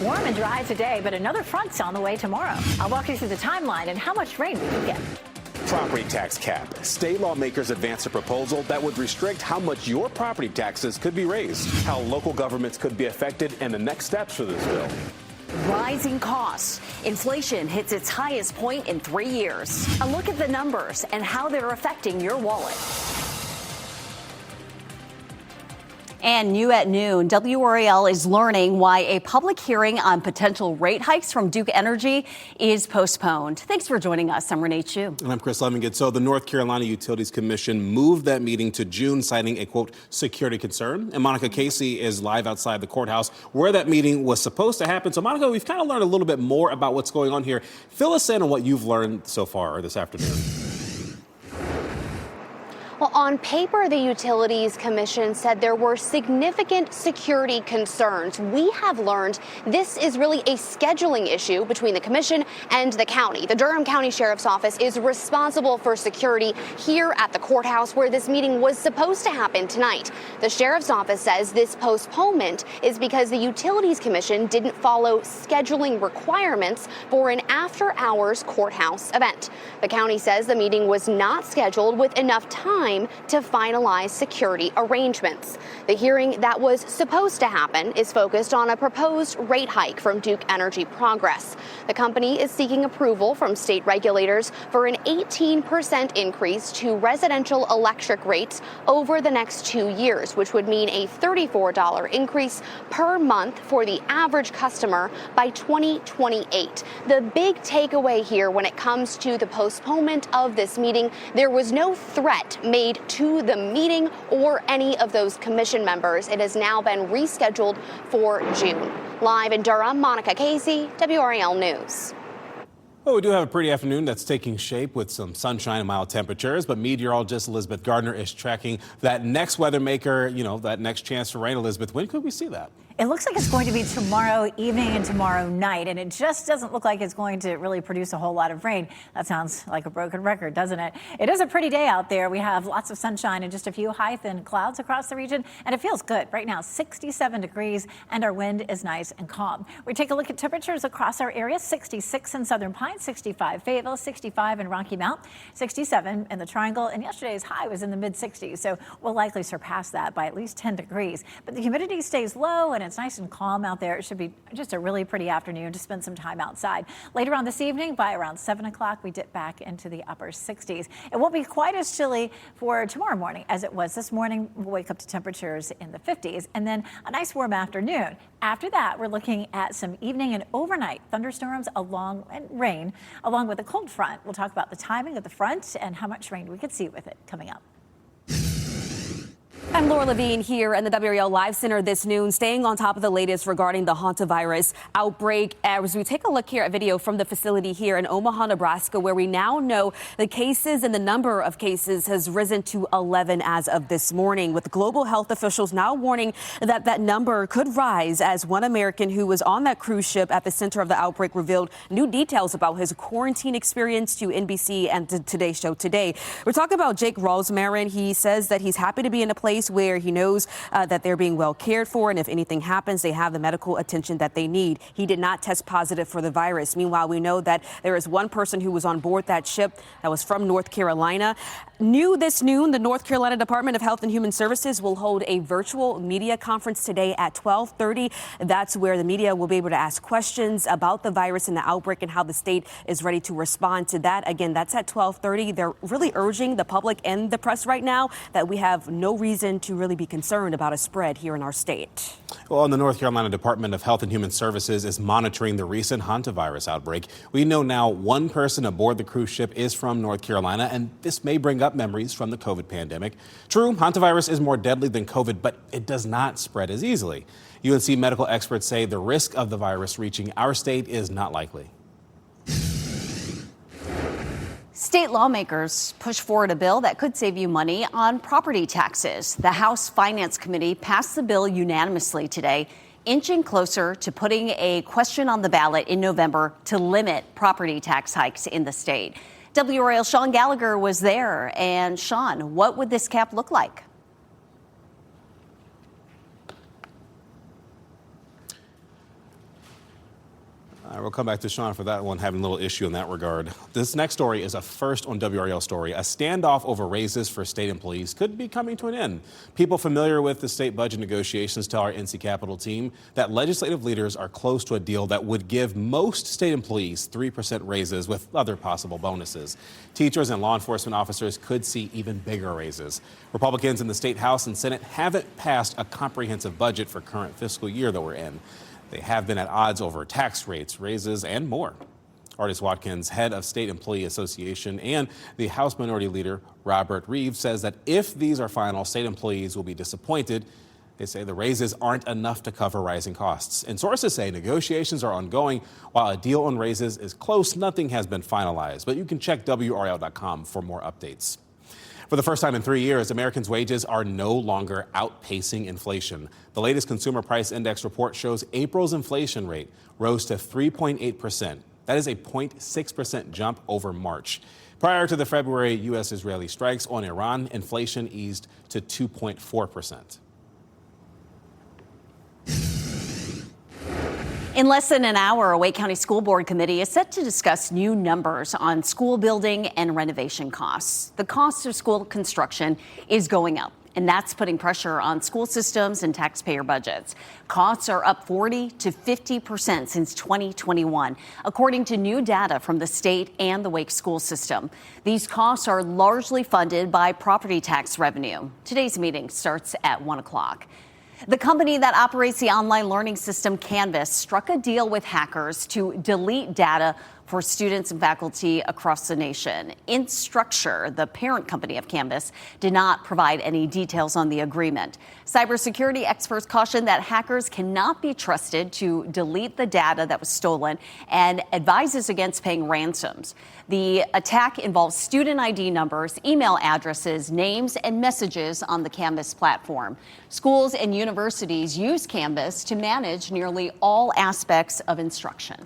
Warm and dry today, but another front's on the way tomorrow. I'll walk you through the timeline and how much rain we could get. Property tax cap. State lawmakers advanced a proposal that would restrict how much your property taxes could be raised, how local governments could be affected, and the next steps for this bill. Rising costs. Inflation hits its highest point in 3 years. A look at the numbers and how they're affecting your wallet. And new at noon, WRAL is learning why a public hearing on potential rate hikes from Duke Energy is postponed. Thanks for joining us. I'm Renee Chu. And I'm Chris Levingood. So the North Carolina Utilities Commission moved that meeting to June, citing a, quote, security concern. And Monica Casey is live outside the courthouse where that meeting was supposed to happen. So, Monica, we've kind of learned a little bit more about what's going on here. Fill us in on what you've learned so far this afternoon. Well, on paper, the Utilities Commission said there were significant security concerns. We have learned this is really a scheduling issue between the commission and the county. The Durham County Sheriff's Office is responsible for security here at the courthouse where this meeting was supposed to happen tonight. The Sheriff's Office says this postponement is because the Utilities Commission didn't follow scheduling requirements for an after-hours courthouse event. The county says the meeting was not scheduled with enough time to finalize security arrangements. The hearing that was supposed to happen is focused on a proposed rate hike from Duke Energy Progress. The company is seeking approval from state regulators for an 18% increase to residential electric rates over the next 2 years, which would mean a $34 increase per month for the average customer by 2028. The big takeaway here when it comes to the postponement of this meeting, there was no threat made to the meeting or any of those commission members. It has now been rescheduled for June. Live in Durham, Monica Casey, WRAL News. Well, we do have a pretty afternoon that's taking shape with some sunshine and mild temperatures, but meteorologist Elizabeth Gardner is tracking that next weather maker, that next chance for rain. Elizabeth, when could we see that? It looks like it's going to be tomorrow evening and tomorrow night, and it just doesn't look like it's going to really produce a whole lot of rain. That sounds like a broken record, doesn't it? It is a pretty day out there. We have lots of sunshine and just a few high thin clouds across the region, and it feels good. Right now, 67 degrees, and our wind is nice and calm. We take a look at temperatures across our area. 66 in Southern Pines, 65 Fayetteville, 65 in Rocky Mount, 67 in the Triangle, and yesterday's high was in the mid-60s, so we'll likely surpass that by at least 10 degrees. But the humidity stays low, and it's nice and calm out there. It should be just a really pretty afternoon to spend some time outside. Later on this evening, by around 7 o'clock, we dip back into the upper 60s. It won't be quite as chilly for tomorrow morning as it was this morning. We'll wake up to temperatures in the 50s, and then a nice warm afternoon. After that, we're looking at some evening and overnight thunderstorms and rain, along with a cold front. We'll talk about the timing of the front and how much rain we could see with it coming up. I'm Laura Levine here in the WRAL Live Center this noon, staying on top of the latest regarding the hantavirus outbreak. As we take a look here at video from the facility here in Omaha, Nebraska, where we now know the cases and the number of cases has risen to 11 as of this morning, with global health officials now warning that that number could rise as one American who was on that cruise ship at the center of the outbreak revealed new details about his quarantine experience to NBC and to Today's Show today. We're talking about Jake Rosmarin. He says that he's happy to be in a place where he knows that they're being well cared for, and if anything happens, they have the medical attention that they need. He did not test positive for the virus. Meanwhile, we know that there is one person who was on board that ship that was from North Carolina. New this noon, the North Carolina Department of Health and Human Services will hold a virtual media conference today at 12:30. That's where the media will be able to ask questions about the virus and the outbreak and how the state is ready to respond to that. Again, that's at 12:30. They're really urging the public and the press right now that we have no reason to really be concerned about a spread here in our state. Well, the North Carolina Department of Health and Human Services is monitoring the recent hantavirus outbreak. We know now one person aboard the cruise ship is from North Carolina, and this may bring up memories from the COVID pandemic. True, hantavirus is more deadly than COVID, but it does not spread as easily. UNC medical experts say the risk of the virus reaching our state is not likely. State lawmakers push forward a bill that could save you money on property taxes. The House Finance Committee passed the bill unanimously today, inching closer to putting a question on the ballot in November to limit property tax hikes in the state. WRAL Sean Gallagher was there. And Sean, what would this cap look like? We'll come back to Sean for that one, having a little issue in that regard. This next story is a first on WRAL story. A standoff over raises for state employees could be coming to an end. People familiar with the state budget negotiations tell our NC Capitol team that legislative leaders are close to a deal that would give most state employees 3% raises with other possible bonuses. Teachers and law enforcement officers could see even bigger raises. Republicans in the state House and Senate haven't passed a comprehensive budget for current fiscal year that we're in. They have been at odds over tax rates, raises, and more. Artis Watkins, head of State Employee Association, and the House Minority Leader, Robert Reeves, says that if these are final, state employees will be disappointed. They say the raises aren't enough to cover rising costs. And sources say negotiations are ongoing. While a deal on raises is close, nothing has been finalized. But you can check WRAL.com for more updates. For the first time in 3 years, Americans' wages are no longer outpacing inflation. The latest Consumer Price Index report shows April's inflation rate rose to 3.8%. That is a 0.6% jump over March. Prior to the February U.S.-Israeli strikes on Iran, inflation eased to 2.4%. In less than an hour, a Wake County School Board Committee is set to discuss new numbers on school building and renovation costs. The cost of school construction is going up, and that's putting pressure on school systems and taxpayer budgets. Costs are up 40 to 50% since 2021, according to new data from the state and the Wake school system. These costs are largely funded by property tax revenue. Today's meeting starts at 1 o'clock. The company that operates the online learning system Canvas struck a deal with hackers to delete data for students and faculty across the nation. Instructure, the parent company of Canvas, did not provide any details on the agreement. Cybersecurity experts caution that hackers cannot be trusted to delete the data that was stolen and advises against paying ransoms. The attack involves student ID numbers, email addresses, names, and messages on the Canvas platform. Schools and universities use Canvas to manage nearly all aspects of instruction.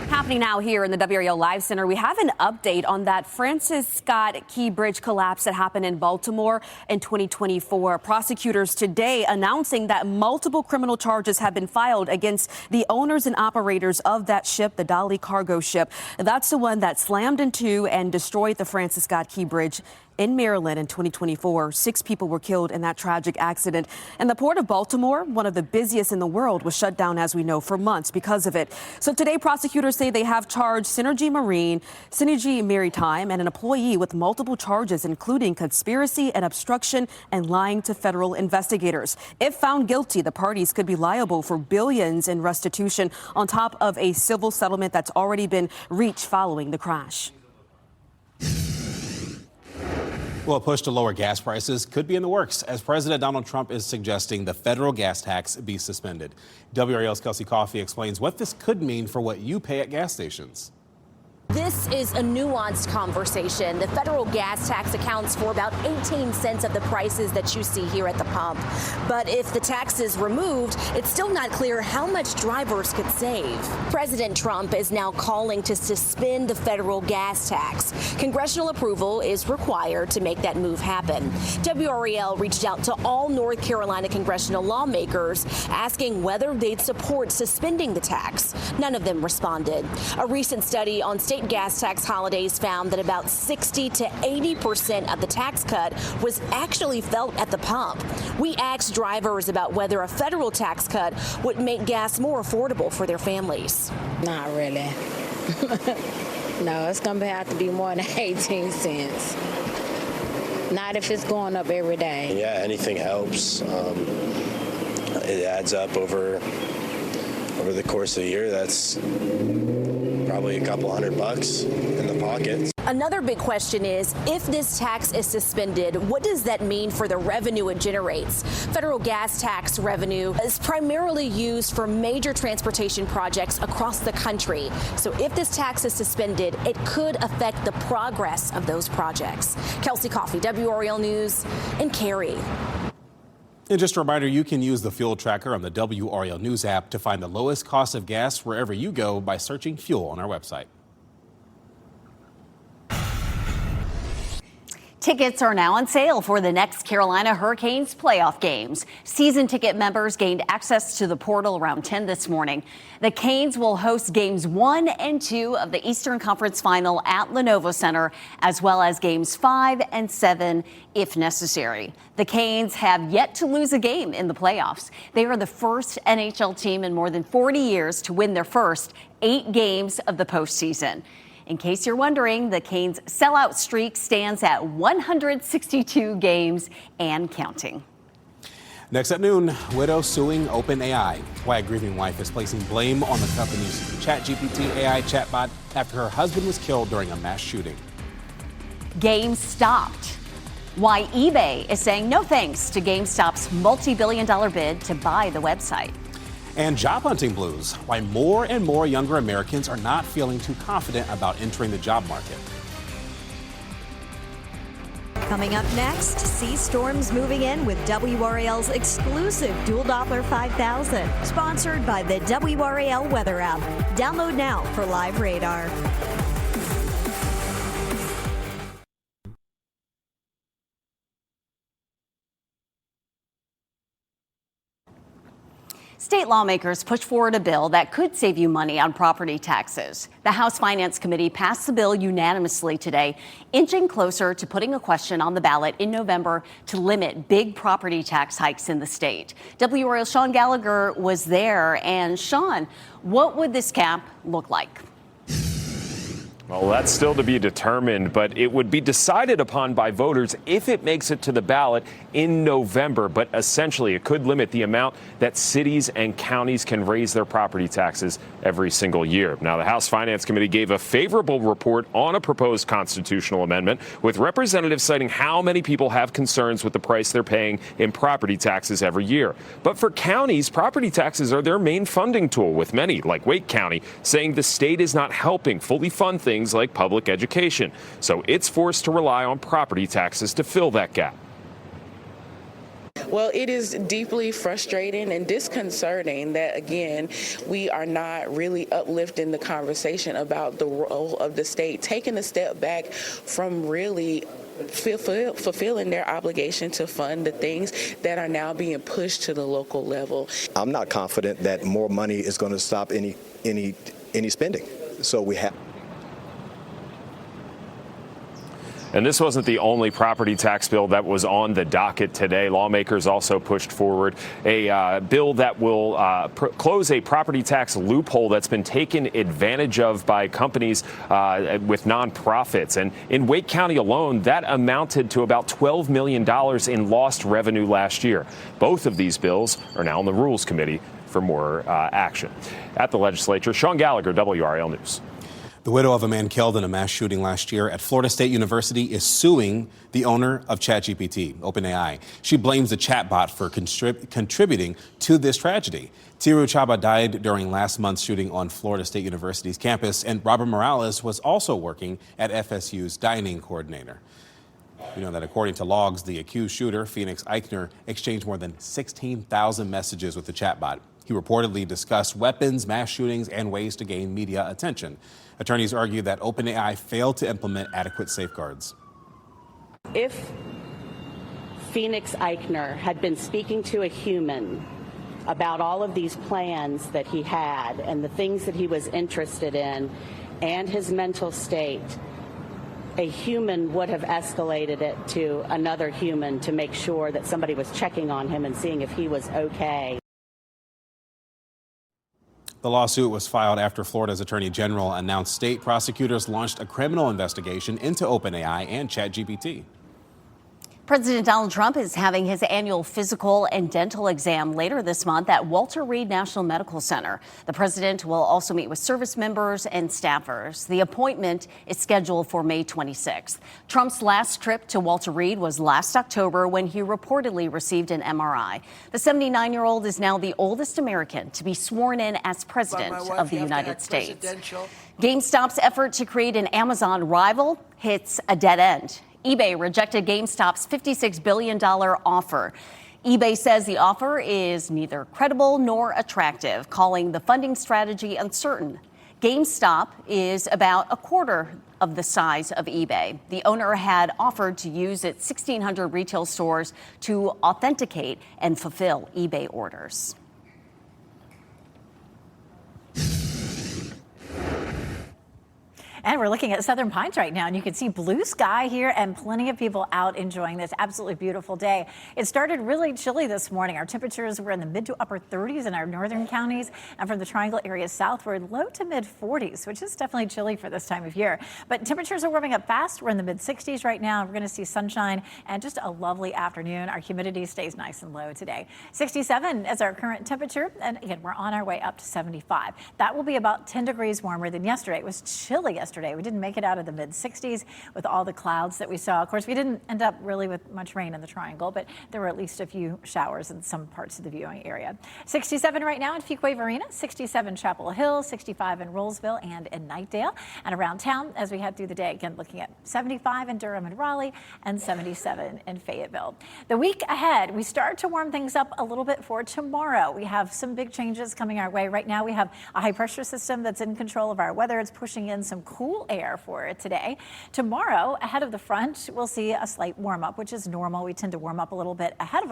Happening now here in the WRAL Live Center, we have an update on that Francis Scott Key Bridge collapse that happened in Baltimore in 2024. Prosecutors today announcing that multiple criminal charges have been filed against the owners and operators of that ship, the Dali cargo ship. That's the one that slammed into and destroyed the Francis Scott Key Bridge in Maryland in 2024. 6 people were killed in that tragic accident. And the port of Baltimore, one of the busiest in the world, was shut down, as we know, for months because of it. So today, prosecutors say they have charged Synergy Marine, Synergy Maritime, and an employee with multiple charges, including conspiracy and obstruction and lying to federal investigators. If found guilty, the parties could be liable for billions in restitution on top of a civil settlement that's already been reached following the crash. Well, a push to lower gas prices could be in the works as President Donald Trump is suggesting the federal gas tax be suspended. WRAL's Kelsey Coffey explains what this could mean for what you pay at gas stations. This is a nuanced conversation. The federal gas tax accounts for about 18 cents of the prices that you see here at the pump. But if the tax is removed, it's still not clear how much drivers could save. President Trump is now calling to suspend the federal gas tax. Congressional approval is required to make that move happen. WRAL reached out to all North Carolina congressional lawmakers asking whether they'd support suspending the tax. None of them responded. A recent study on state gas tax holidays found that about 60 to 80% of the tax cut was actually felt at the pump. We asked drivers about whether a federal tax cut would make gas more affordable for their families. Not really. No, it's going to have to be more than 18 cents. Not if it's going up every day. Yeah, anything helps. It adds up over the course of the year. That's probably a couple $100 in the pocket. Another big question is, if this tax is suspended, what does that mean for the revenue it generates? Federal gas tax revenue is primarily used for major transportation projects across the country. So if this tax is suspended, it could affect the progress of those projects. Kelsey Coffey, WRAL News in Cary. And just a reminder, you can use the fuel tracker on the WRAL News app to find the lowest cost of gas wherever you go by searching fuel on our website. Tickets are now on sale for the next Carolina Hurricanes playoff games. Season ticket members gained access to the portal around 10 this morning. The Canes will host games 1 and 2 of the Eastern Conference Final at Lenovo Center, as well as games 5 and 7 if necessary. The Canes have yet to lose a game in the playoffs. They are the first NHL team in more than 40 years to win their first 8 games of the postseason. In case you're wondering, the Canes' sellout streak stands at 162 games and counting. Next at noon, widow suing OpenAI. Why a grieving wife is placing blame on the company's ChatGPT AI chatbot after her husband was killed during a mass shooting. Games stopped. Why eBay is saying no thanks to GameStop's multi-billion-dollar bid to buy the website. And job hunting blues, why more and more younger Americans are not feeling too confident about entering the job market. Coming up next, sea storms moving in with WRAL's exclusive Dual Doppler 5000, sponsored by the WRAL Weather app. Download now for live radar. State lawmakers pushed forward a bill that could save you money on property taxes. The House Finance Committee passed the bill unanimously today, inching closer to putting a question on the ballot in November to limit big property tax hikes in the state. WRAL's Sean Gallagher was there. And Sean, what would this cap look like? Well, that's still to be determined, but it would be decided upon by voters if it makes it to the ballot in November. But essentially, it could limit the amount that cities and counties can raise their property taxes every single year. Now, the House Finance Committee gave a favorable report on a proposed constitutional amendment, with representatives citing how many people have concerns with the price they're paying in property taxes every year. But for counties, property taxes are their main funding tool, with many, like Wake County, saying the state is not helping fully fund things like public education. So it's forced to rely on property taxes to fill that gap. Well, it is deeply frustrating and disconcerting that, again, we are not really uplifting the conversation about the role of the state, taking a step back from really fulfilling their obligation to fund the things that are now being pushed to the local level. I'm not confident that more money is going to stop any spending. So we have. And this wasn't the only property tax bill that was on the docket today. Lawmakers also pushed forward a bill that will close a property tax loophole that's been taken advantage of by companies with nonprofits. And in Wake County alone, that amounted to about $12 million in lost revenue last year. Both of these bills are now in the Rules Committee for more action. At the legislature, Sean Gallagher, WRAL News. The widow of a man killed in a mass shooting last year at Florida State University is suing the owner of ChatGPT, OpenAI. She blames the chatbot for contributing to this tragedy. Tiru Chaba died during last month's shooting on Florida State University's campus, and Robert Morales was also working at FSU's dining coordinator. You know that according to logs, the accused shooter, Phoenix Eichner, exchanged more than 16,000 messages with the chatbot. He reportedly discussed weapons, mass shootings, and ways to gain media attention. Attorneys argue that OpenAI failed to implement adequate safeguards. If Phoenix Eichner had been speaking to a human about all of these plans that he had and the things that he was interested in and his mental state, a human would have escalated it to another human to make sure that somebody was checking on him and seeing if he was okay. The lawsuit was filed after Florida's Attorney General announced state prosecutors launched a criminal investigation into OpenAI and ChatGPT. President Donald Trump is having his annual physical and dental exam later this month at Walter Reed National Medical Center. The president will also meet with service members and staffers. The appointment is scheduled for May 26th. Trump's last trip to Walter Reed was last October when he reportedly received an MRI. The 79-year-old is now the oldest American to be sworn in as president of the United States. GameStop's effort to create an Amazon rival hits a dead end. eBay rejected GameStop's $56 billion offer. eBay says the offer is neither credible nor attractive, calling the funding strategy uncertain. GameStop is about a quarter of the size of eBay. The owner had offered to use its 1,600 retail stores to authenticate and fulfill eBay orders. And we're looking at Southern Pines right now, and you can see blue sky here and plenty of people out enjoying this absolutely beautiful day. It started really chilly this morning. Our temperatures were in the mid to upper 30s in our northern counties, and from the Triangle area southward, low to mid 40s, which is definitely chilly for this time of year. But temperatures are warming up fast. We're in the mid 60s right now. We're going to see sunshine and just a lovely afternoon. Our humidity stays nice and low today. 67 is our current temperature, and again, we're on our way up to 75. That will be about 10 degrees warmer than yesterday. It was chilly yesterday. We didn't make it out of the mid 60s with all the clouds that we saw. Of course, we didn't end up really with much rain in the Triangle, but there were at least a few showers in some parts of the viewing area. 67 right now in Fuquay Arena, 67 Chapel Hill, 65 in Rollsville and in Knightdale. And around town as we head through the day, again, looking at 75 in Durham and Raleigh and 77 in Fayetteville. The week ahead, we start to warm things up a little bit for tomorrow. We have some big changes coming our way. Right now, we have a high pressure system that's in control of our weather. It's pushing in some cool air for it today. Tomorrow, ahead of the front, we'll see a slight warm up, which is normal. We tend to warm up a little bit ahead of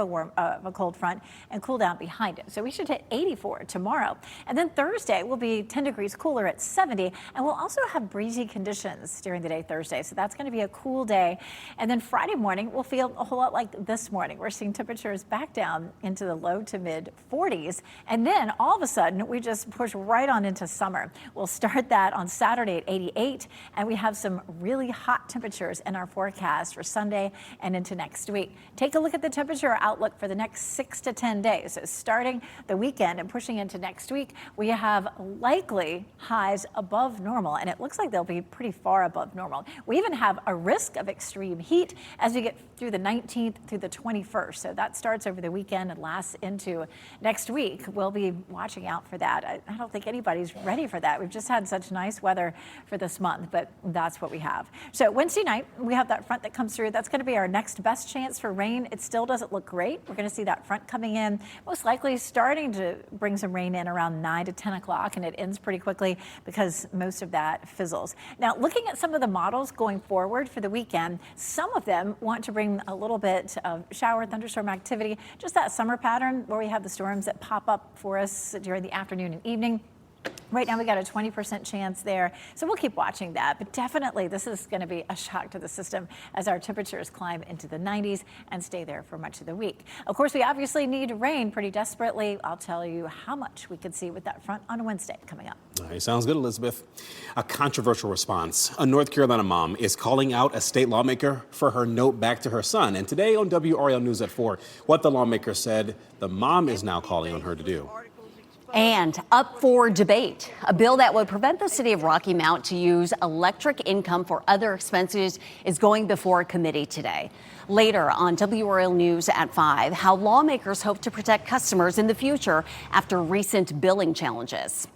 a cold front and cool down behind it. So we should hit 84 tomorrow. And then Thursday will be 10 degrees cooler at 70. And we'll also have breezy conditions during the day Thursday. So that's going to be a cool day. And then Friday morning, we'll feel a whole lot like this morning. We're seeing temperatures back down into the low to mid 40s. And then all of a sudden, we just push right on into summer. We'll start that on Saturday at 88. And we have some really hot temperatures in our forecast for Sunday and into next week. Take a look at the temperature outlook for the next 6 to 10 days. So starting the weekend and pushing into next week, we have likely highs above normal, and it looks like they'll be pretty far above normal. We even have a risk of extreme heat as we get through the 19th through the 21st. So that starts over the weekend and lasts into next week. We'll be watching out for that. I don't think anybody's ready for that. We've just had such nice weather for this month, but that's what we have. So Wednesday night, we have that front that comes through. That's going to be our next best chance for rain. It still doesn't look great. We're going to see that front coming in, most likely starting to bring some rain in around 9 to 10 o'clock, and it ends pretty quickly because most of that fizzles. Now, looking at some of the models going forward for the weekend, some of them want to bring a little bit of shower thunderstorm activity, just that summer pattern where we have the storms that pop up for us during the afternoon and evening. Right now, we got a 20% chance there, so we'll keep watching that. But definitely, this is going to be a shock to the system as our temperatures climb into the 90s and stay there for much of the week. Of course, we obviously need rain pretty desperately. I'll tell you how much we could see with that front on Wednesday coming up. All right, sounds good, Elizabeth. A controversial response. A North Carolina mom is calling out a state lawmaker for her note back to her son. And today on WRAL News at 4, what the lawmaker said the mom is now calling on her to do. And up for debate, a bill that would prevent the city of Rocky Mount to use electric income for other expenses is going before a committee today. Later on WRAL News at 5, how lawmakers hope to protect customers in the future after recent billing challenges.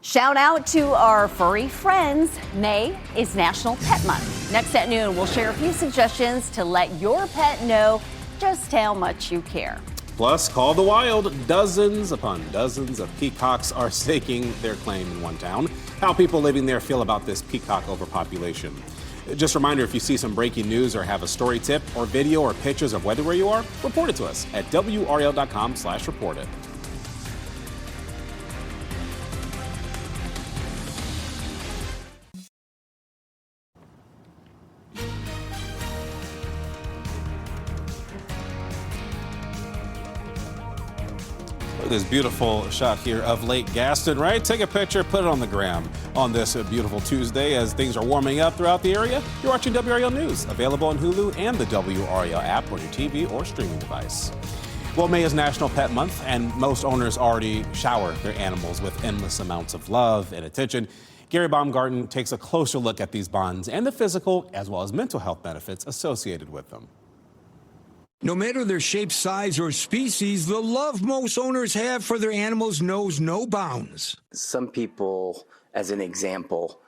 Shout out to our furry friends. May is National Pet Month. Next at noon, we'll share a few suggestions to let your pet know just how much you care. Plus, Call the Wild. Dozens upon dozens of peacocks are staking their claim in one town. How people living there feel about this peacock overpopulation. Just a reminder, if you see some breaking news or have a story tip or video or pictures of weather where you are, report it to us at WRAL.com/report it. This beautiful shot here of Lake Gaston, right? Take a picture, put it on the gram on this beautiful Tuesday as things are warming up throughout the area. You're watching WRAL News, available on Hulu and the WRAL app on your TV or streaming device. Well, May is National Pet Month, and most owners already shower their animals with endless amounts of love and attention. Gary Baumgarten takes a closer look at these bonds and the physical as well as mental health benefits associated with them. No matter their shape, size, or species, the love most owners have for their animals knows no bounds. Some people, as an example,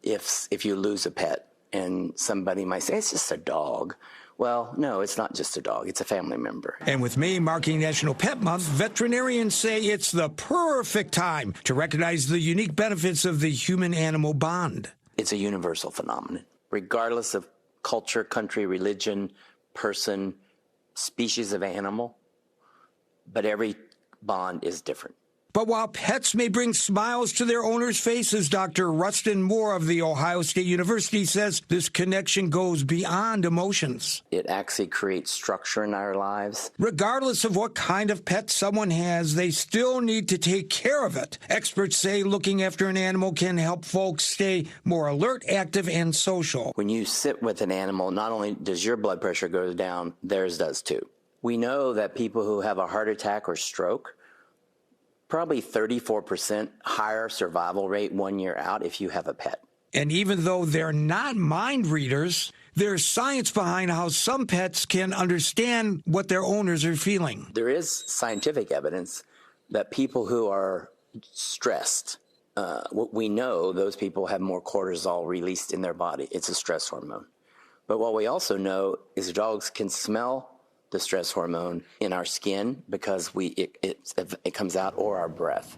if you lose a pet and somebody might say, it's just a dog. Well, no, it's not just a dog. It's a family member. And with May marking National Pet Month, veterinarians say it's the perfect time to recognize the unique benefits of the human-animal bond. It's a universal phenomenon, regardless of culture, country, religion, person, species of animal, but every bond is different. But while pets may bring smiles to their owners' faces, Dr. Rustin Moore of The Ohio State University says this connection goes beyond emotions. It actually creates structure in our lives. Regardless of what kind of pet someone has, they still need to take care of it. Experts say looking after an animal can help folks stay more alert, active, and social. When you sit with an animal, not only does your blood pressure go down, theirs does too. We know that people who have a heart attack or stroke, probably 34% higher survival rate 1 year out if you have a pet. And even though they're not mind readers, there's science behind how some pets can understand what their owners are feeling. There is scientific evidence that people who are stressed, we know those people have more cortisol released in their body. It's a stress hormone. But what we also know is dogs can smell the stress hormone in our skin because it comes out, or our breath.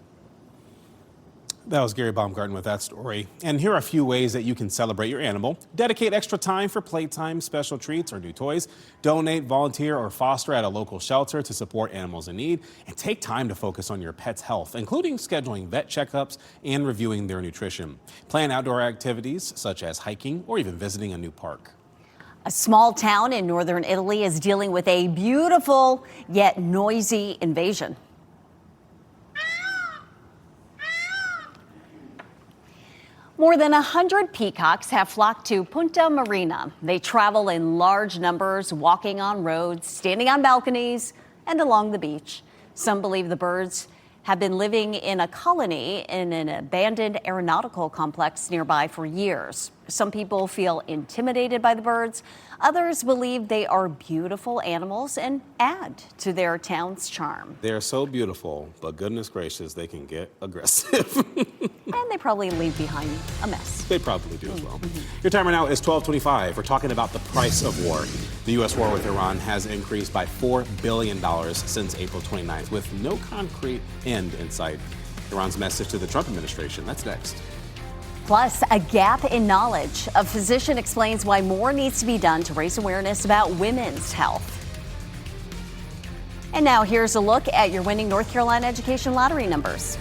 That was Gary Baumgarten with that story. And here are a few ways that you can celebrate your animal. Dedicate extra time for playtime, special treats, or new toys. Donate, volunteer, or foster at a local shelter to support animals in need. And take time to focus on your pet's health, including scheduling vet checkups and reviewing their nutrition. Plan outdoor activities such as hiking or even visiting a new park. A small town in northern Italy is dealing with a beautiful yet noisy invasion. More than 100 peacocks have flocked to Punta Marina. They travel in large numbers, walking on roads, standing on balconies, and along the beach. Some believe the birds have been living in a colony in an abandoned aeronautical complex nearby for years. Some people feel intimidated by the birds. Others believe they are beautiful animals and add to their town's charm. They're so beautiful, but goodness gracious, they can get aggressive. And they probably leave behind a mess. They probably do as well. Your timer now is 12:25. We're talking about the price of war. The U.S. war with Iran has increased by $4 billion since April 29th, with no concrete end in sight. Iran's message to the Trump administration. That's next. Plus, a gap in knowledge. A physician explains why more needs to be done to raise awareness about women's health. And now here's a look at your winning North Carolina Education Lottery numbers.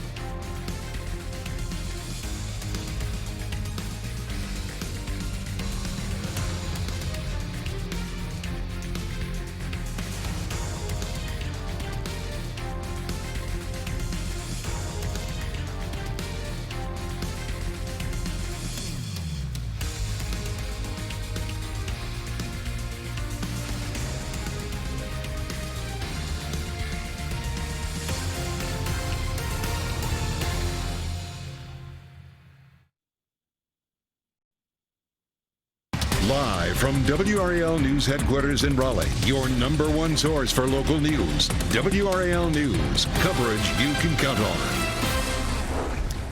Live from WRAL News headquarters in Raleigh, your number one source for local news. WRAL News, coverage you can count on.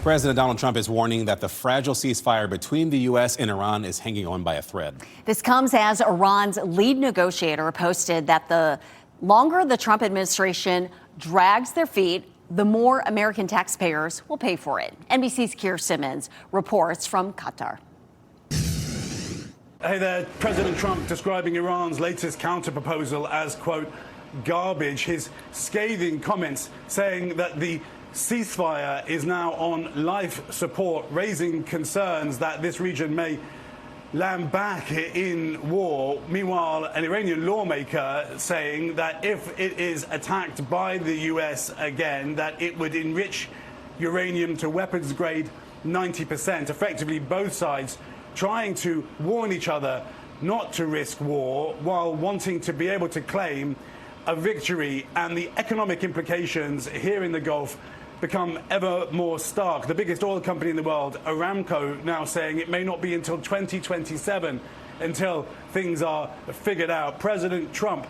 President Donald Trump is warning that the fragile ceasefire between the U.S. and Iran is hanging on by a thread. This comes as Iran's lead negotiator posted that the longer the Trump administration drags their feet, the more American taxpayers will pay for it. NBC's Keir Simmons reports from Qatar. Hey there, President Trump describing Iran's latest counterproposal as, quote, garbage. His scathing comments saying that the ceasefire is now on life support, raising concerns that this region may land back in war. Meanwhile, an Iranian lawmaker saying that if it is attacked by the U.S. again, that it would enrich uranium to weapons grade 90%. Effectively, both sides trying to warn each other not to risk war while wanting to be able to claim a victory. And the economic implications here in the Gulf become ever more stark. The biggest oil company in the world, Aramco, now saying it may not be until 2027 until things are figured out. President Trump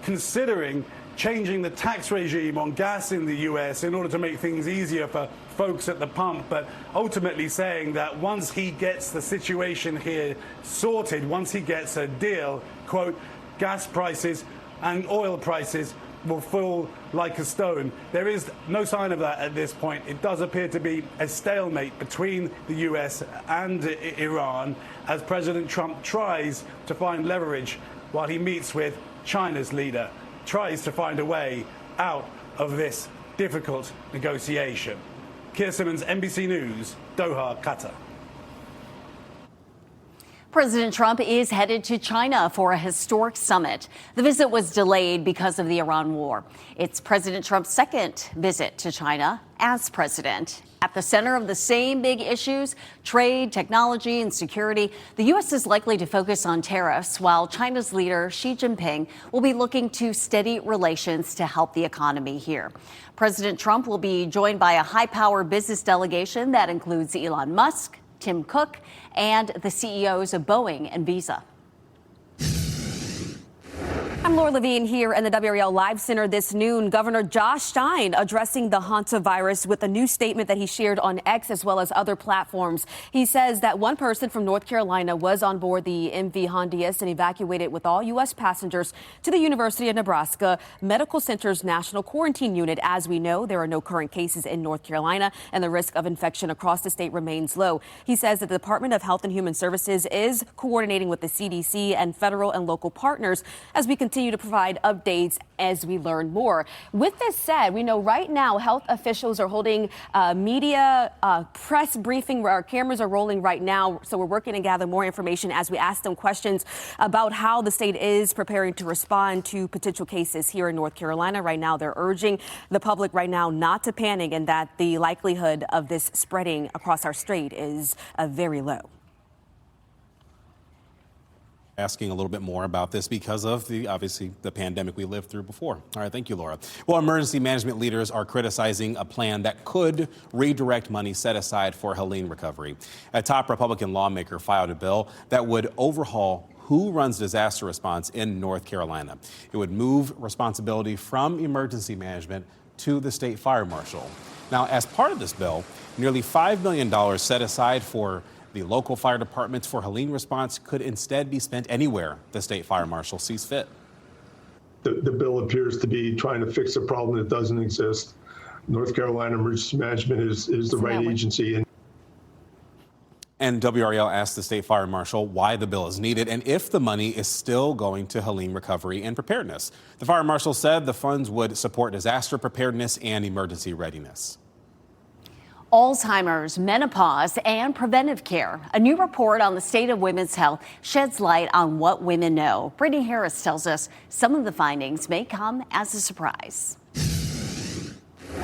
considering changing the tax regime on gas in the U.S. in order to make things easier for folks at the pump, but ultimately saying that once he gets the situation here sorted, once he gets a deal, quote, gas prices and oil prices will fall like a stone. There is no sign of that at this point. It does appear to be a stalemate between the US and Iran as President Trump tries to find leverage while he meets with China's leader, tries to find a way out of this difficult negotiation. Keir Simmons, NBC News, Doha, Qatar. President Trump is headed to China for a historic summit. The visit was delayed because of the Iran war. It's President Trump's second visit to China as president. At the center of the same big issues, trade, technology, and security, the U.S. is likely to focus on tariffs, while China's leader, Xi Jinping, will be looking to steady relations to help the economy here. President Trump will be joined by a high-power business delegation that includes Elon Musk, Tim Cook, and the CEOs of Boeing and Visa. I'm Laura Levine here in the WRAL Live Center this noon. Governor Josh Stein addressing the hantavirus with a new statement that he shared on X as well as other platforms. He says that one person from North Carolina was on board the MV Hondius and evacuated with all U.S. passengers to the University of Nebraska Medical Center's National Quarantine Unit. As we know, there are no current cases in North Carolina and the risk of infection across the state remains low. He says that the Department of Health and Human Services is coordinating with the CDC and federal and local partners as we continue to provide updates as we learn more. With this said, we know right now health officials are holding media press briefing where our cameras are rolling right now. So we're working to gather more information as we ask them questions about how the state is preparing to respond to potential cases here in North Carolina. Right now, they're urging the public right now not to panic and that the likelihood of this spreading across our state is very low. Asking a little bit more about this because of obviously the pandemic we lived through before. All right, thank you, Laura. Well, emergency management leaders are criticizing a plan that could redirect money set aside for Helene recovery. A top Republican lawmaker filed a bill that would overhaul who runs disaster response in North Carolina. It would move responsibility from emergency management to the state fire marshal. Now, as part of this bill, nearly $5 million set aside for the local fire departments for Helene response could instead be spent anywhere the state fire marshal sees fit. The bill appears to be trying to fix a problem that doesn't exist. North Carolina Emergency Management is the right agency. And WRAL asked the state fire marshal why the bill is needed and if the money is still going to Helene recovery and preparedness. The fire marshal said the funds would support disaster preparedness and emergency readiness. Alzheimer's, menopause, and preventive care. A new report on the state of women's health sheds light on what women know. Brittany Harris tells us some of the findings may come as a surprise.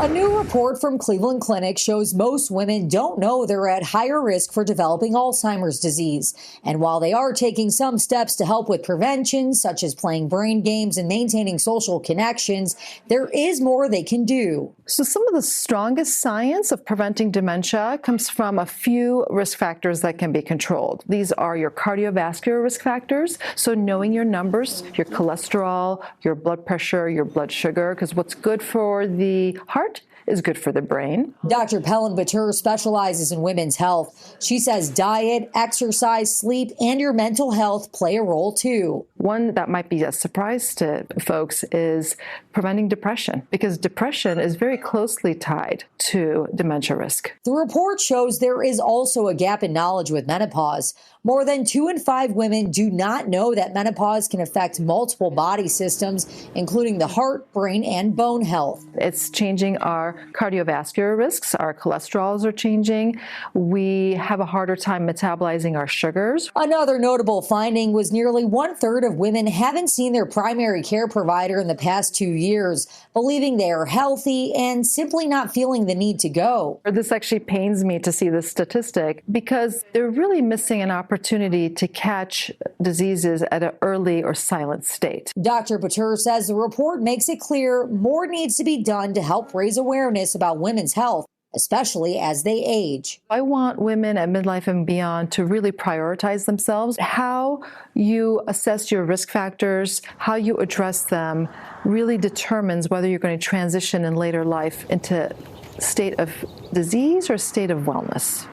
A new report from Cleveland Clinic shows most women don't know they're at higher risk for developing Alzheimer's disease. And while they are taking some steps to help with prevention, such as playing brain games and maintaining social connections, there is more they can do. So some of the strongest science of preventing dementia comes from a few risk factors that can be controlled. These are your cardiovascular risk factors, so knowing your numbers, your cholesterol, your blood pressure, your blood sugar, because what's good for the heart is good for the brain. Dr. Pelin Batur specializes in women's health. She says diet, exercise, sleep, and your mental health play a role too. One that might be a surprise to folks is preventing depression, because depression is very closely tied to dementia risk. The report shows there is also a gap in knowledge with menopause. More than 2 in 5 women do not know that menopause can affect multiple body systems, including the heart, brain, and bone health. It's changing our cardiovascular risks. Our cholesterols are changing. We have a harder time metabolizing our sugars. Another notable finding was nearly 1/3 of women haven't seen their primary care provider in the past 2 years, believing they are healthy and simply not feeling the need to go. This actually pains me to see this statistic because they're really missing an opportunity to catch diseases at an early or silent state. Dr. Batur says the report makes it clear more needs to be done to help raise awareness about women's health, especially as they age. I want women at midlife and beyond to really prioritize themselves. How you assess your risk factors, how you address them, really determines whether you're going to transition in later life into a state of disease or a state of wellness.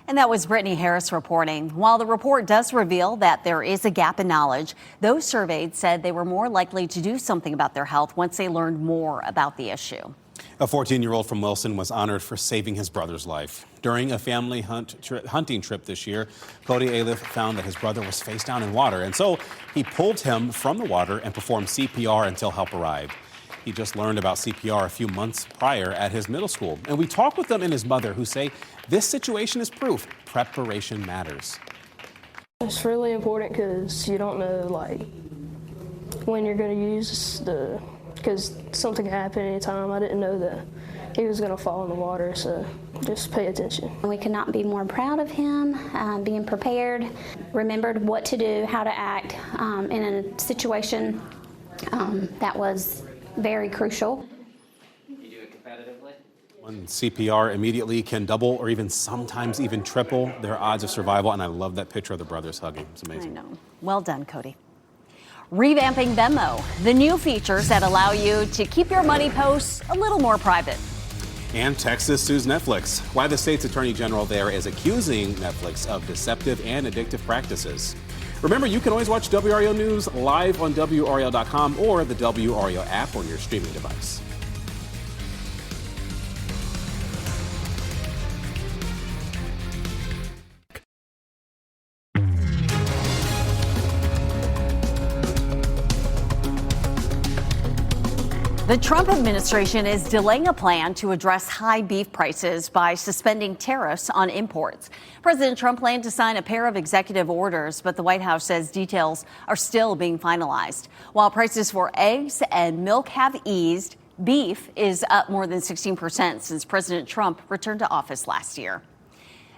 And that was Brittany Harris reporting. While the report does reveal that there is a gap in knowledge, those surveyed said they were more likely to do something about their health once they learned more about the issue. A 14-year-old from Wilson was honored for saving his brother's life. During a family hunting trip this year, Cody Aliff found that his brother was face down in water, and so he pulled him from the water and performed CPR until help arrived. He just learned about CPR a few months prior at his middle school. And we talked with him and his mother, who say this situation is proof preparation matters. It's really important because you don't know, when you're going to use because something can happen anytime. I didn't know that he was going to fall in the water, so just pay attention. We could not be more proud of him, being prepared, remembered what to do, how to act in a situation that was very crucial. You do it competitively? When CPR immediately can double or even sometimes even triple their odds of survival. And I love that picture of the brothers hugging. It's amazing. I know. Well done, Cody. Revamping Venmo, the new features that allow you to keep your money posts a little more private. And Texas sues Netflix. Why the state's attorney general there is accusing Netflix of deceptive and addictive practices. Remember, you can always watch WRAL News live on WRAL.com or the WRAL app on your streaming device. The Trump administration is delaying a plan to address high beef prices by suspending tariffs on imports. President Trump planned to sign a pair of executive orders, but the White House says details are still being finalized. While prices for eggs and milk have eased, beef is up more than 16% since President Trump returned to office last year.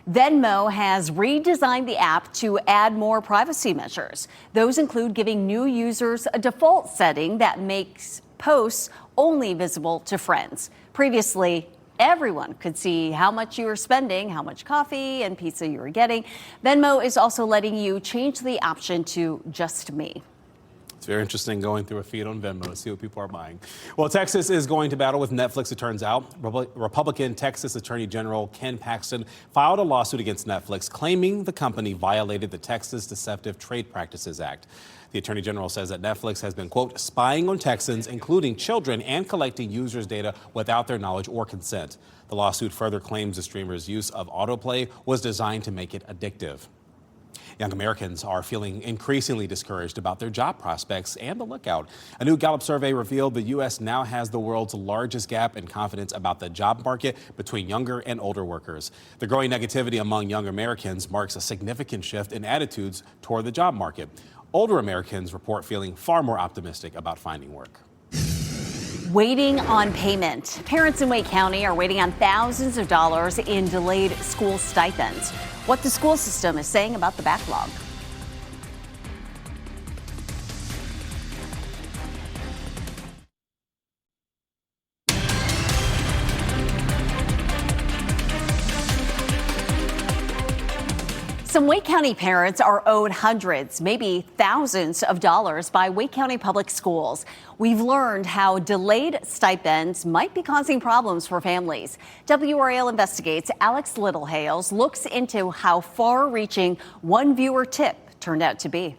Venmo has redesigned the app to add more privacy measures. Those include giving new users a default setting that makes posts only visible to friends. Previously, everyone could see how much you were spending, how much coffee and pizza you were getting. Venmo is also letting you change the option to just me. It's very interesting going through a feed on Venmo to see what people are buying. Well, Texas is going to battle with Netflix, it turns out. Republican Texas Attorney General Ken Paxton filed a lawsuit against Netflix, claiming the company violated the Texas Deceptive Trade Practices Act. The Attorney General says that Netflix has been, quote, spying on Texans, including children, and collecting users' data without their knowledge or consent. The lawsuit further claims the streamer's use of autoplay was designed to make it addictive. Young Americans are feeling increasingly discouraged about their job prospects and the lookout. A new Gallup survey revealed the U.S. now has the world's largest gap in confidence about the job market between younger and older workers. The growing negativity among young Americans marks a significant shift in attitudes toward the job market. Older Americans report feeling far more optimistic about finding work. Waiting on payment. Parents in Wake County are waiting on thousands of dollars in delayed school stipends. What the school system is saying about the backlog. Some Wake County parents are owed hundreds, maybe thousands of dollars by Wake County Public Schools. We've learned how delayed stipends might be causing problems for families. WRAL Investigates Alex Littlehales looks into how far-reaching one viewer tip turned out to be.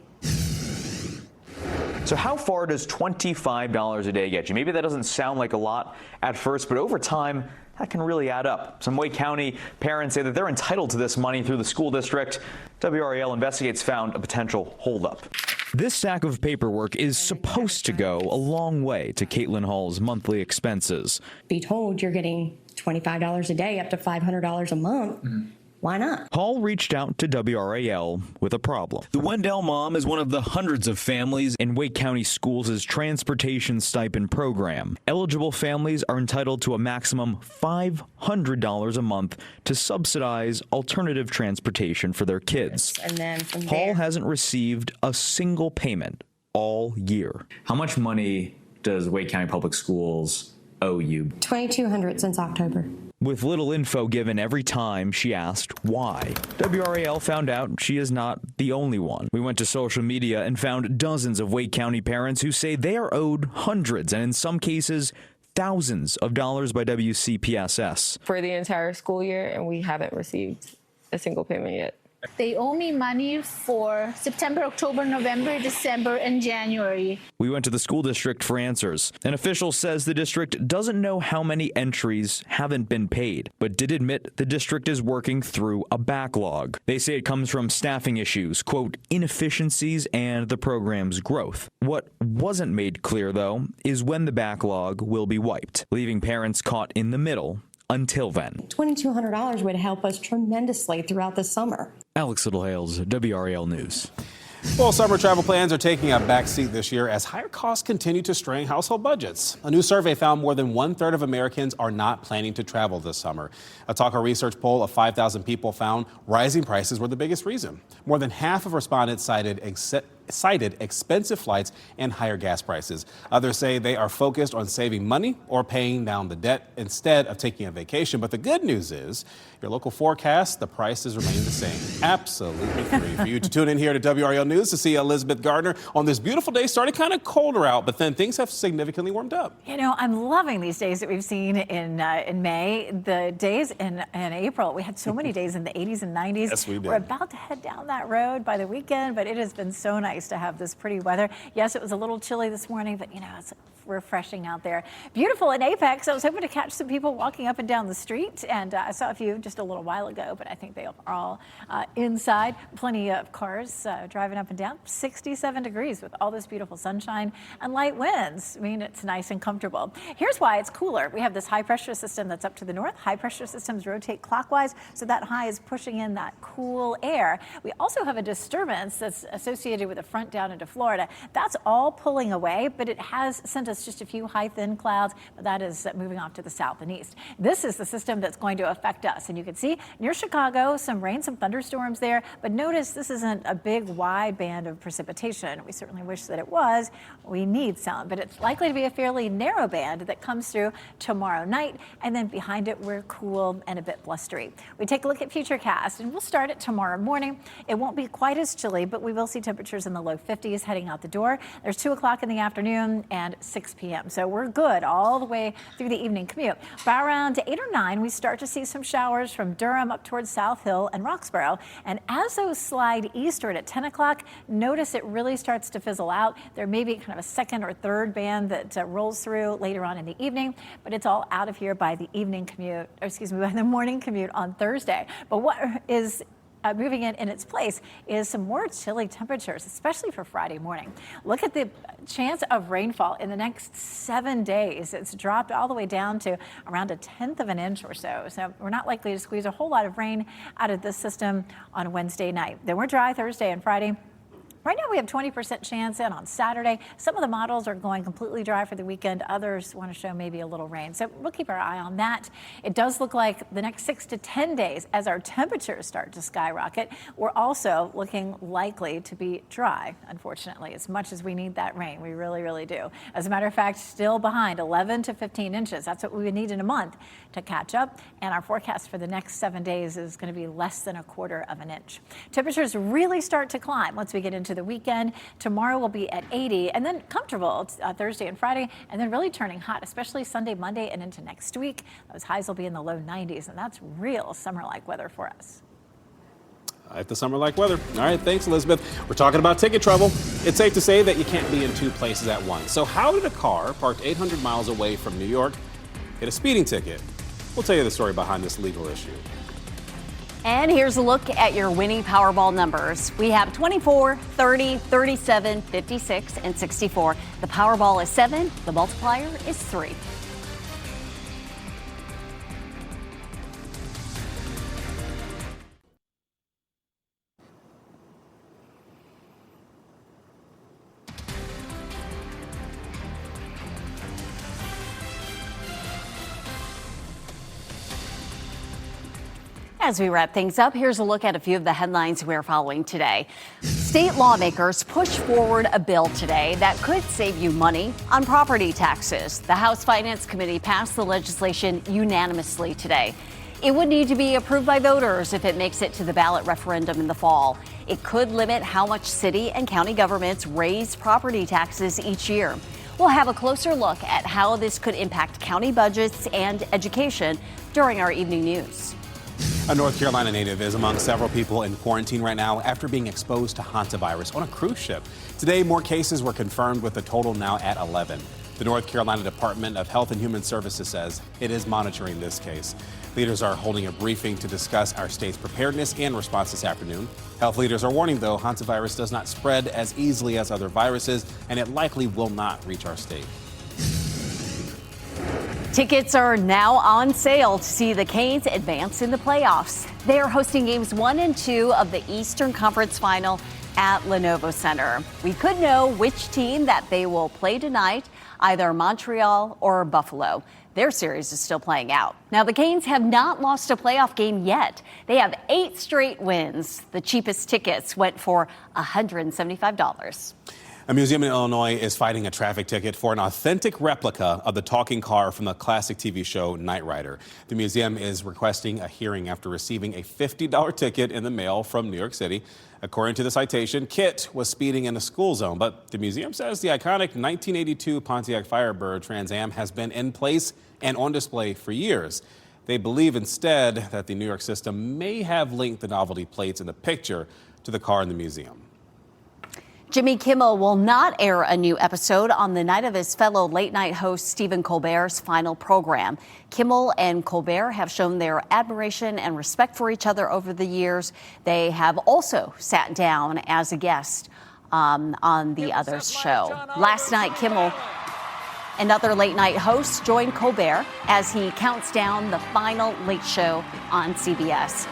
So how far does $25 a day get you? Maybe that doesn't sound like a lot at first, but over time, that can really add up. Some Wake County parents say that they're entitled to this money through the school district. WRAL Investigates found a potential holdup. This stack of paperwork is supposed to go a long way to Caitlin Hall's monthly expenses. Be told you're getting $25 a day up to $500 a month. Why not? Hall reached out to WRAL with a problem. The Wendell mom is one of the hundreds of families in Wake County Schools' transportation stipend program. Eligible families are entitled to a maximum $500 a month to subsidize alternative transportation for their kids. And then from Hall hasn't received a single payment all year. How much money does Wake County Public Schools owe you? $2,200 since October. With little info given every time she asked why. WRAL found out she is not the only one. We went to social media and found dozens of Wake County parents who say they are owed hundreds and in some cases thousands of dollars by WCPSS. For the entire school year, and we haven't received a single payment yet. They owe me money for September, October, November, December, and January. We went to the school district for answers. An official says the district doesn't know how many entries haven't been paid, but did admit the district is working through a backlog. They say it comes from staffing issues, quote, inefficiencies, and the program's growth. What wasn't made clear, though, is when the backlog will be wiped, leaving parents caught in the middle until then. $2,200 would help us tremendously throughout the summer. Alex Littlehales, WRAL News. Well, summer travel plans are taking a backseat this year as higher costs continue to strain household budgets. A new survey found more than 1/3 of Americans are not planning to travel this summer. A Talker research poll of 5,000 people found rising prices were the biggest reason. More than half of respondents cited expensive flights and higher gas prices. Others say they are focused on saving money or paying down the debt instead of taking a vacation. But the good news is, your local forecast, the prices remain the same. Absolutely free for you to tune in here to WRAL News to see Elizabeth Gardner on this beautiful day. Started kind of colder out, but then things have significantly warmed up. You know, I'm loving these days that we've seen in May. The days in April, we had so many days in the 80s and 90s. Yes, we did. We're about to head down that road by the weekend, but it has been so nice to have this pretty weather. Yes, it was a little chilly this morning, but you know, it's refreshing out there. Beautiful in Apex. I was hoping to catch some people walking up and down the street, and I saw a few just a little while ago, but I think they are all inside. Plenty of cars driving up and down. 67 degrees with all this beautiful sunshine and light winds. I mean, it's nice and comfortable. Here's why it's cooler. We have this high pressure system that's up to the north. High pressure systems rotate clockwise, so that high is pushing in that cool air. We also have a disturbance that's associated with a front down into Florida. That's all pulling away, but it has sent us just a few high thin clouds, but that is moving off to the south and east. This is the system that's going to affect us, and you can see near Chicago some rain, some thunderstorms there, but notice this isn't a big wide band of precipitation. We certainly wish that it was. We need some, but it's likely to be a fairly narrow band that comes through tomorrow night, and then behind it we're cool and a bit blustery. We take a look at Futurecast, and we'll start it tomorrow morning. It won't be quite as chilly, but we will see temperatures in the low 50s heading out the door. There's 2 o'clock in the afternoon and 6 p.m. So we're good all the way through the evening commute. By around 8 or 9, we start to see some showers from Durham up towards South Hill and Roxborough. And as those slide eastward at 10 o'clock, notice it really starts to fizzle out. There may be kind of a second or third band that rolls through later on in the evening, but it's all out of here by the evening commute, or excuse me, by the morning commute on Thursday. But what is moving in its place is some more chilly temperatures, especially for Friday morning. Look at the chance of rainfall in the next 7 days. It's dropped all the way down to around 1/10 of an inch or so. So we're not likely to squeeze a whole lot of rain out of this system on Wednesday night. Then we're dry Thursday and Friday. Right now we have 20% chance in on Saturday. Some of the models are going completely dry for the weekend. Others want to show maybe a little rain. So we'll keep our eye on that. It does look like the next 6 to 10 days, as our temperatures start to skyrocket, we're also looking likely to be dry, unfortunately, as much as we need that rain. We really, really do. As a matter of fact, still behind 11 to 15 inches. That's what we would need in a month to catch up. And our forecast for the next 7 days is going to be less than 1/4 of an inch. Temperatures really start to climb once we get into the weekend. Tomorrow will be at 80 and then comfortable Thursday and Friday, and then really turning hot, especially Sunday, Monday, and into next week. Those highs will be in the low 90s, and that's real summer-like weather for us. I like the summer-like weather. All right, thanks, Elizabeth. We're talking about ticket trouble. It's safe to say that you can't be in 2 places at once. So how did a car parked 800 miles away from New York get a speeding ticket? We'll tell you the story behind this legal issue. And here's a look at your winning Powerball numbers. We have 24, 30, 37, 56, and 64. The Powerball is 7. The multiplier is 3. As we wrap things up, here's a look at a few of the headlines we're following today. State lawmakers push forward a bill today that could save you money on property taxes. The House Finance Committee passed the legislation unanimously today. It would need to be approved by voters if it makes it to the ballot referendum in the fall. It could limit how much city and county governments raise property taxes each year. We'll have a closer look at how this could impact county budgets and education during our evening news. A North Carolina native is among several people in quarantine right now after being exposed to hantavirus on a cruise ship. Today, more cases were confirmed, with the total now at 11. The North Carolina Department of Health and Human Services says it is monitoring this case. Leaders are holding a briefing to discuss our state's preparedness and response this afternoon. Health leaders are warning, though, hantavirus does not spread as easily as other viruses, and it likely will not reach our state. Tickets are now on sale to see the Canes advance in the playoffs. They are hosting games 1 and 2 of the Eastern Conference Final at Lenovo Center. We could know which team that they will play tonight, either Montreal or Buffalo. Their series is still playing out. Now, the Canes have not lost a playoff game yet. They have 8 straight wins. The cheapest tickets went for $175. A museum in Illinois is fighting a traffic ticket for an authentic replica of the talking car from the classic TV show Knight Rider. The museum is requesting a hearing after receiving a $50 ticket in the mail from New York City. According to the citation, Kit was speeding in a school zone, but the museum says the iconic 1982 Pontiac Firebird Trans Am has been in place and on display for years. They believe instead that the New York system may have linked the novelty plates in the picture to the car in the museum. Jimmy Kimmel will not air a new episode on the night of his fellow late-night host Stephen Colbert's final program. Kimmel and Colbert have shown their admiration and respect for each other over the years. They have also sat down as a guest on the other's show. Last night, Kimmel and other late-night hosts joined Colbert as he counts down the final Late Show on CBS.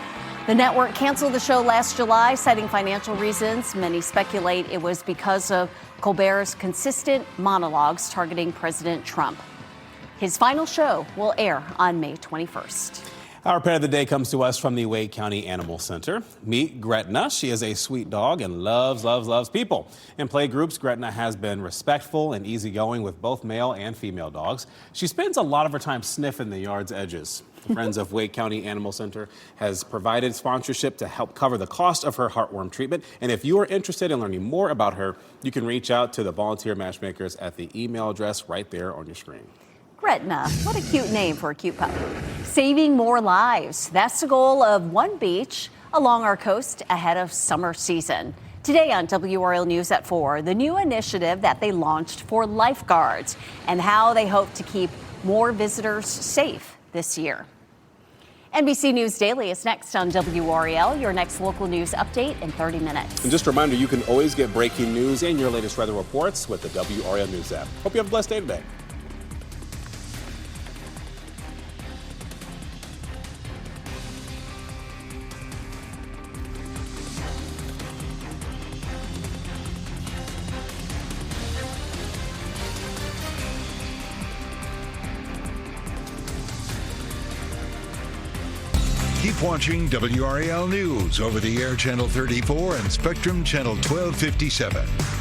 The network canceled the show last July, citing financial reasons. Many speculate it was because of Colbert's consistent monologues targeting President Trump. His final show will air on May 21st. Our pet of the day comes to us from the Wake County Animal Center. Meet Gretna. She is a sweet dog and loves people. In play groups, Gretna has been respectful and easygoing with both male and female dogs. She spends a lot of her time sniffing the yard's edges. The Friends of Wake County Animal Center has provided sponsorship to help cover the cost of her heartworm treatment. And if you are interested in learning more about her, you can reach out to the volunteer matchmakers at the email address right there on your screen. Gretna, what a cute name for a cute puppy. Saving more lives. That's the goal of One Beach along our coast ahead of summer season. Today on WRAL News at 4, the new initiative that they launched for lifeguards and how they hope to keep more visitors safe this year. NBC News Daily is next on WRAL, your next local news update in 30 minutes. And just a reminder, you can always get breaking news and your latest weather reports with the WRAL News app. Hope you have a blessed day today. Keep watching WRAL News over the air Channel 34 and Spectrum Channel 1257.